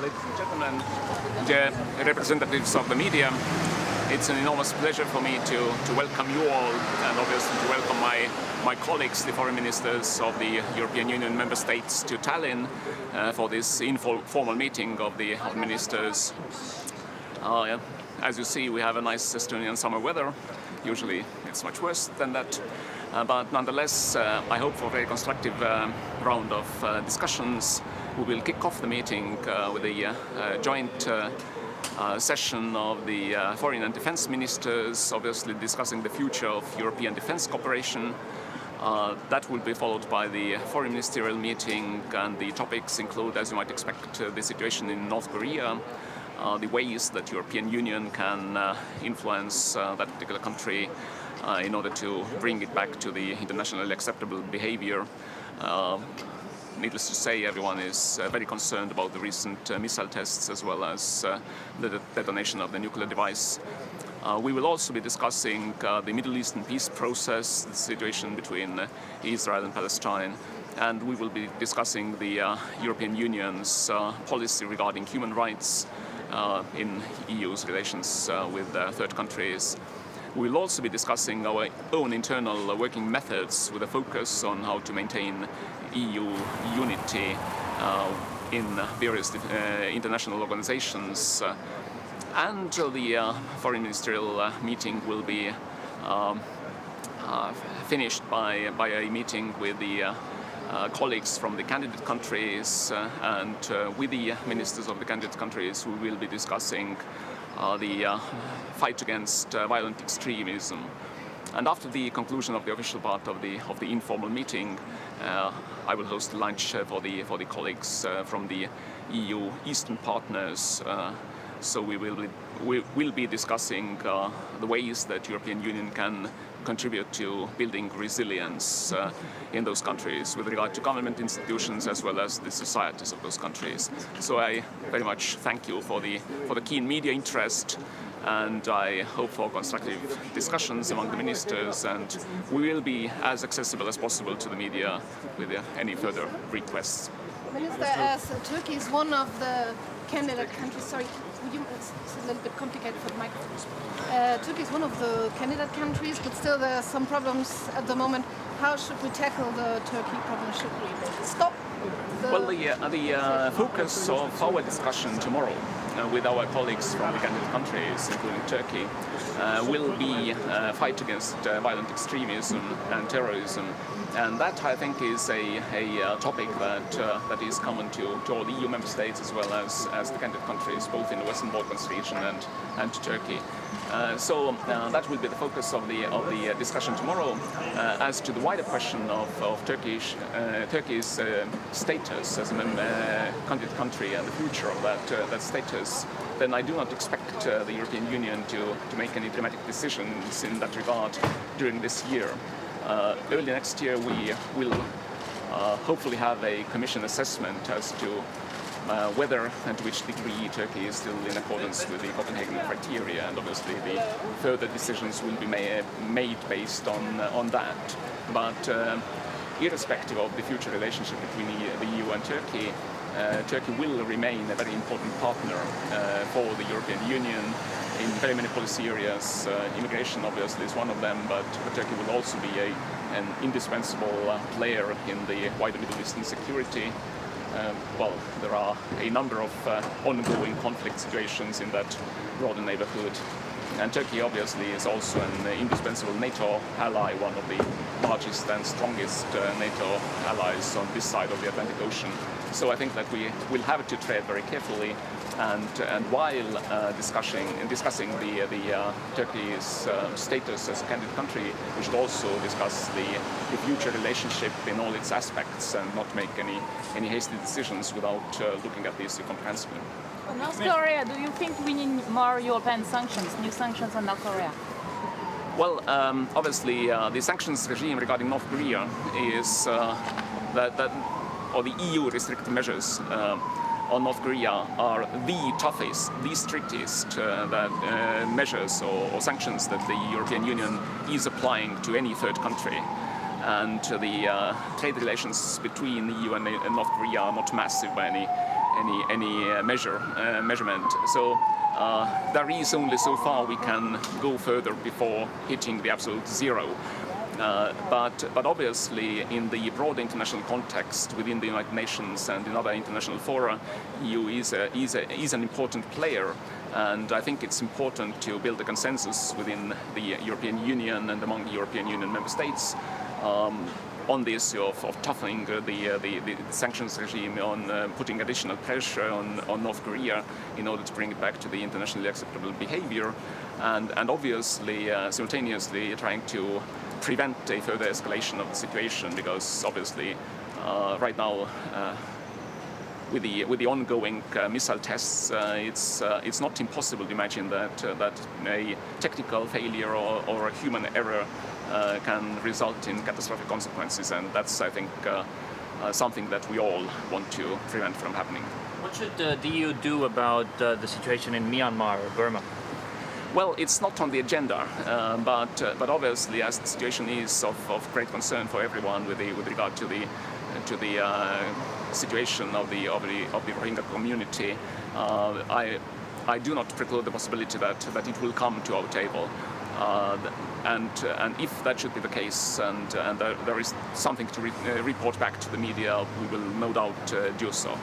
ladies and gentlemen, dear representatives of the media, it's an enormous pleasure for me to welcome you all, and obviously to welcome my colleagues, the foreign ministers of the European Union member states, to Tallinn for this informal meeting of the ministers. As you see, we have a nice Estonian summer weather. Usually it's much worse than that. But nonetheless, I hope for a very constructive round of discussions. We will kick off the meeting with a joint session of the foreign and defense ministers, obviously discussing the future of European defense cooperation. That will be followed by the foreign ministerial meeting, and the topics include, as you might expect, the situation in North Korea, the ways that European Union can influence that particular country in order to bring it back to the internationally acceptable behavior. Needless to say, everyone is very concerned about the recent missile tests as well as the detonation of the nuclear device. We will also be discussing the Middle Eastern peace process, the situation between Israel and Palestine, and we will be discussing the European Union's policy regarding human rights in EU's relations with third countries. We will also be discussing our own internal working methods with a focus on how to maintain EU unity in various international organizations. And the foreign ministerial meeting will be finished by a meeting with the colleagues from the candidate countries, and with the ministers of the candidate countries, we will be discussing the fight against violent extremism. And after the conclusion of the official part of the informal meeting, I will host lunch for the colleagues from the EU Eastern partners. So we will be discussing the ways that European Union can contribute to building resilience in those countries with regard to government institutions as well as the societies of those countries. So I very much thank you for the keen media interest, and I hope for constructive discussions among the ministers, and we will be as accessible as possible to the media with any further requests. Minister, as Turkey is one of the candidate countries, sorry, it's a little bit complicated for the microphone. Turkey is one of the candidate countries, but still there are some problems at the moment. How should we tackle the Turkey problem? Should we stop? Well, the focus of our discussion tomorrow with our colleagues from the candidate countries, including Turkey, will be fight against violent extremism and terrorism. And that, I think, is a topic that is common to all EU member states as well as the candidate countries, both in the Western Balkans region and to Turkey. So that will be the focus of the discussion tomorrow. As to the wider question of Turkey's status as a candidate country and the future of that status, then I do not expect the European Union to make any dramatic decisions in that regard during this year. Early next year we will hopefully have a Commission assessment as to whether and to which degree Turkey is still in accordance with the Copenhagen criteria, and obviously the further decisions will be made based on that. But irrespective of the future relationship between the EU and Turkey, Turkey will remain a very important partner for the European Union in very many policy areas. Immigration obviously is one of them, but Turkey will also be an indispensable player in the wider Middle Eastern security. Well, there are a number of ongoing conflict situations in that broader neighborhood. And Turkey obviously is also an indispensable NATO ally, one of the largest and strongest NATO allies on this side of the Atlantic Ocean. So I think that we will have to tread very carefully, and while discussing the Turkey's status as a candidate country, we should also discuss the future relationship in all its aspects and not make any hasty decisions without looking at the issue comprehensively. North Korea, do you think we need more European sanctions, new sanctions on North Korea? Well, obviously, the sanctions regime regarding North Korea is or the EU restrictive measures on North Korea are the toughest, the strictest measures or sanctions that the European Union is applying to any third country. And the trade relations between the EU and North Korea are not massive by measurement. So there is only so far we can go further before hitting the absolute zero. But obviously, in the broader international context, within the United Nations and in other international fora, EU is an important player, and I think it's important to build a consensus within the European Union and among European Union member states on the issue of toughening the sanctions regime, on putting additional pressure on North Korea in order to bring it back to the internationally acceptable behavior, and obviously simultaneously trying to prevent a further escalation of the situation, because obviously right now with the ongoing missile tests, it's not impossible to imagine that a technical failure or a human error can result in catastrophic consequences, and that's, I think, something that we all want to prevent from happening. What should the EU do about the situation in Myanmar or Burma? Well, it's not on the agenda, but obviously, as the situation is of great concern for everyone with regard to the situation of the Rohingya community, I do not preclude the possibility that it will come to our table, and if that should be the case, and there is something to report back to the media, we will no doubt do so.